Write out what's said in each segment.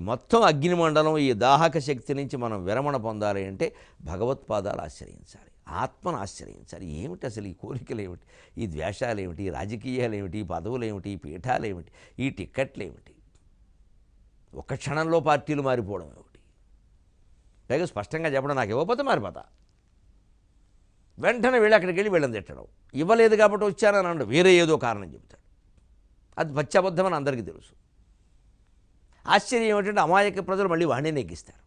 మొత్తం అగ్నిమండలం, ఈ దాహక శక్తి నుంచి మనం విరమణ పొందాలి అంటే భగవత్పాదాలు ఆశ్రయించాలి, ఆత్మను ఆశ్రయించాలి. ఏమిటి అసలు ఈ కోరికలు ఏమిటి, ఈ ద్వేషాలు ఏమిటి, ఈ రాజకీయాలు ఏమిటి, ఈ పదవులు ఏమిటి, ఈ పీఠాలు ఏమిటి, ఈ టిక్కెట్లు ఏమిటి, ఒక క్షణంలో పార్టీలు మారిపోవడం ఏమిటి, పైగా స్పష్టంగా చెప్పడం నాకు ఇవ్వకపోతే మారిపోతా, వెంటనే వీళ్ళు అక్కడికి వెళ్ళి వీళ్ళని తిట్టడం, ఇవ్వలేదు కాబట్టి వచ్చానని అన్నాడు, వేరే ఏదో కారణం చెబుతాడు. అది పచ్చబద్ధమని అందరికీ తెలుసు. ఆశ్చర్యం ఏమిటంటే అమాయక ప్రజలు మళ్ళీ వాడిని నెగ్గిస్తారు.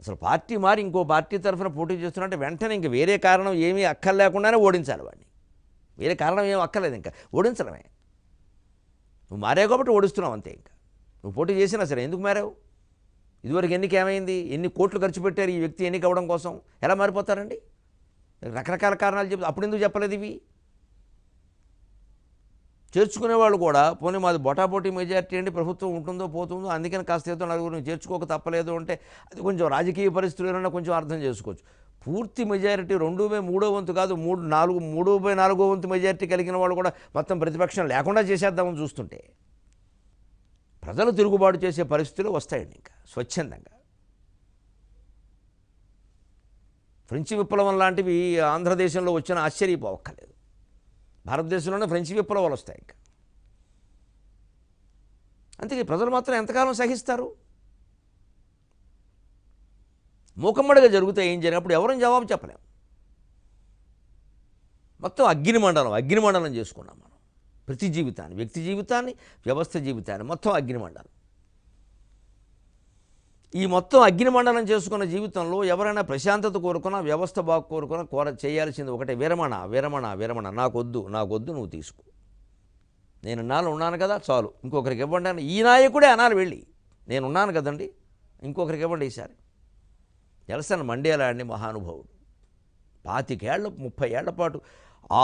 అసలు పార్టీ మారి ఇంకో పార్టీ తరఫున పోటీ చేస్తున్నట్టే వెంటనే ఇంక వేరే కారణం ఏమీ అక్కర్లేకుండానే ఓడించాలి వాడిని. వేరే కారణం ఏమీ అక్కర్లేదు, ఇంకా ఓడించడమే. నువ్వు మారావు కాబట్టి ఓడిస్తున్నావు అంతే. ఇంకా నువ్వు పోటీ చేసినా సరే ఎందుకు మారావు? ఇదివరకు ఎన్నిక ఏమైంది, ఎన్ని కోట్లు ఖర్చు పెట్టారు ఈ వ్యక్తి ఎన్నిక అవ్వడం కోసం, ఎలా మారిపోతారండి? రకరకాల కారణాలు చెప్తే అప్పుడు ఎందుకు చెప్పలేదు ఇవి? చేర్చుకునేవాళ్ళు కూడా పోనీ మాది బొటాబొటీ మెజారిటీ అండి, ప్రభుత్వం ఉంటుందో పోతుందో అందుకని కాస్త ఏదో నలుగురిని చేర్చుకోక తప్పలేదు అంటే అది కొంచెం రాజకీయ పరిస్థితులైనా కొంచెం అర్థం చేసుకోవచ్చు. పూర్తి మెజారిటీ 2/3 కాదు 3/4 మెజారిటీ కలిగిన వాళ్ళు కూడా మొత్తం ప్రతిపక్షం లేకుండా చేసేద్దామని చూస్తుంటే ప్రజలు తిరుగుబాటు చేసే పరిస్థితులు వస్తాయండి. ఇంకా స్వచ్ఛందంగా ఫ్రెంచ్ విప్లవం లాంటివి ఆంధ్రదేశంలో వచ్చిన ఆశ్చర్యపోవక్కర్లేదు. భారతదేశంలోనే ఫ్రెంచ్ విప్లవాలు వస్తాయి. ఇంకా అందుకే ప్రజలు మాత్రం ఎంతకాలం సహిస్తారు? మూకమ్మడిగా జరుగుతాయి. ఏం జరిగినప్పుడు ఎవరైనా జవాబు చెప్పలేము. మొత్తం అగ్నిమండలం చేసుకున్నాం మనం. ప్రతి జీవితాన్ని, వ్యక్తి జీవితాన్ని, వ్యవస్థ జీవితాన్ని మొత్తం అగ్నిమండలం. ఈ మొత్తం అగ్నిమండలం చేసుకున్న జీవితంలో ఎవరైనా ప్రశాంతత కోరుకున్నా, వ్యవస్థ బాగు కోరుకున్నా చేయాల్సింది ఒకటే, విరమణ. నాకొద్దు నువ్వు తీసుకో, నేను నాలో ఉన్నాను కదా చాలు, ఇంకొకరికి ఇవ్వండి అని ఈ నాయకుడే అనాలి వెళ్ళి. నేను ఉన్నాను కదండి, ఇంకొకరికి ఇవ్వండి ఈసారి. నెల్సన్ మండేలా అండి, మహానుభావుడు. 25 ఏళ్ళ 30 ఏళ్ల పాటు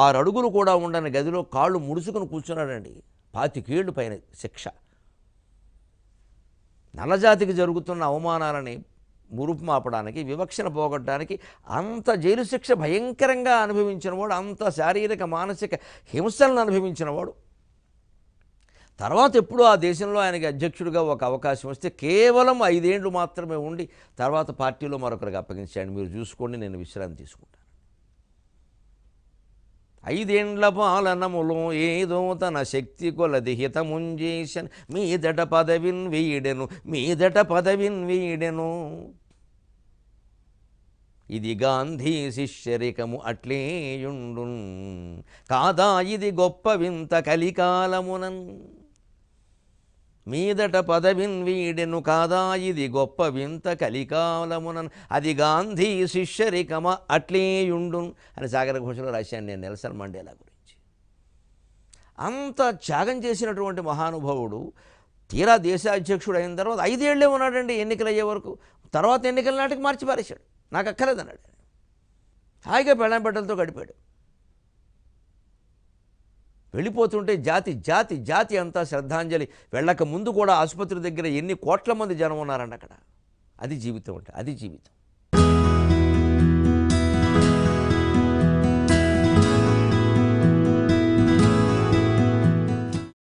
6 అడుగులు కూడా ఉండని గదిలో కాళ్ళు ముడుచుకుని కూర్చున్నాడండి. 25 ఏళ్ళు పైన శిక్ష. నల్లజాతికి జరుగుతున్న అవమానాలని మురుపుమాపడానికి, వివక్షను పోగొట్టడానికి అంత జైలు శిక్ష భయంకరంగా అనుభవించినవాడు, అంత శారీరక మానసిక హింసలను అనుభవించినవాడు. తర్వాత ఎప్పుడూ ఆ దేశంలో ఆయనకి అధ్యక్షుడిగా ఒక అవకాశం వస్తే కేవలం 5 ఏళ్ళు మాత్రమే ఉండి తర్వాత పార్టీలో మరొకరికి అప్పగించాడు. మీరు చూసుకోండి, నేను విశ్రాంతి తీసుకుంటాను. 5 ఏండ్ల పాలనములో ఏదో తన శక్తి కొలది హితముంజేషన్ మీదట పదవిన్ వీడెను. ఇది గాంధీ శిష్యరికము అట్లేయుండు, కాదా ఇది గొప్ప వింత కలికాలమునన్. మీదట పదవిన్ వీడెను, కాదా ఇది గొప్ప వింత కలికాలమునన్. అది గాంధీ శిష్యరికమ అట్లేయుండు అని సాగర ఘోషలో రాశాను నేను నెల్సన్ మండేలా గురించి. అంత త్యాగం చేసినటువంటి మహానుభావుడు తీరా దేశాధ్యక్షుడు అయిన తర్వాత 5 ఏళ్లే ఉన్నాడండి ఎన్నికలు అయ్యే వరకు. తర్వాత ఎన్నికల నాటికి మార్చి పారేశాడు. నాకు అక్కర్లేదన్నాడు. హాయిగా పెళ్ళాం బిడ్డలతో గడిపాడు. వెళ్ళిపోతుంటే జాతి అంతా శ్రద్ధాంజలి. వెళ్ళక ముందు కూడా ఆసుపత్రి దగ్గర ఎన్ని కోట్ల మంది జనం ఉన్నారండి అక్కడ. అది జీవితం అంటే, అది జీవితం.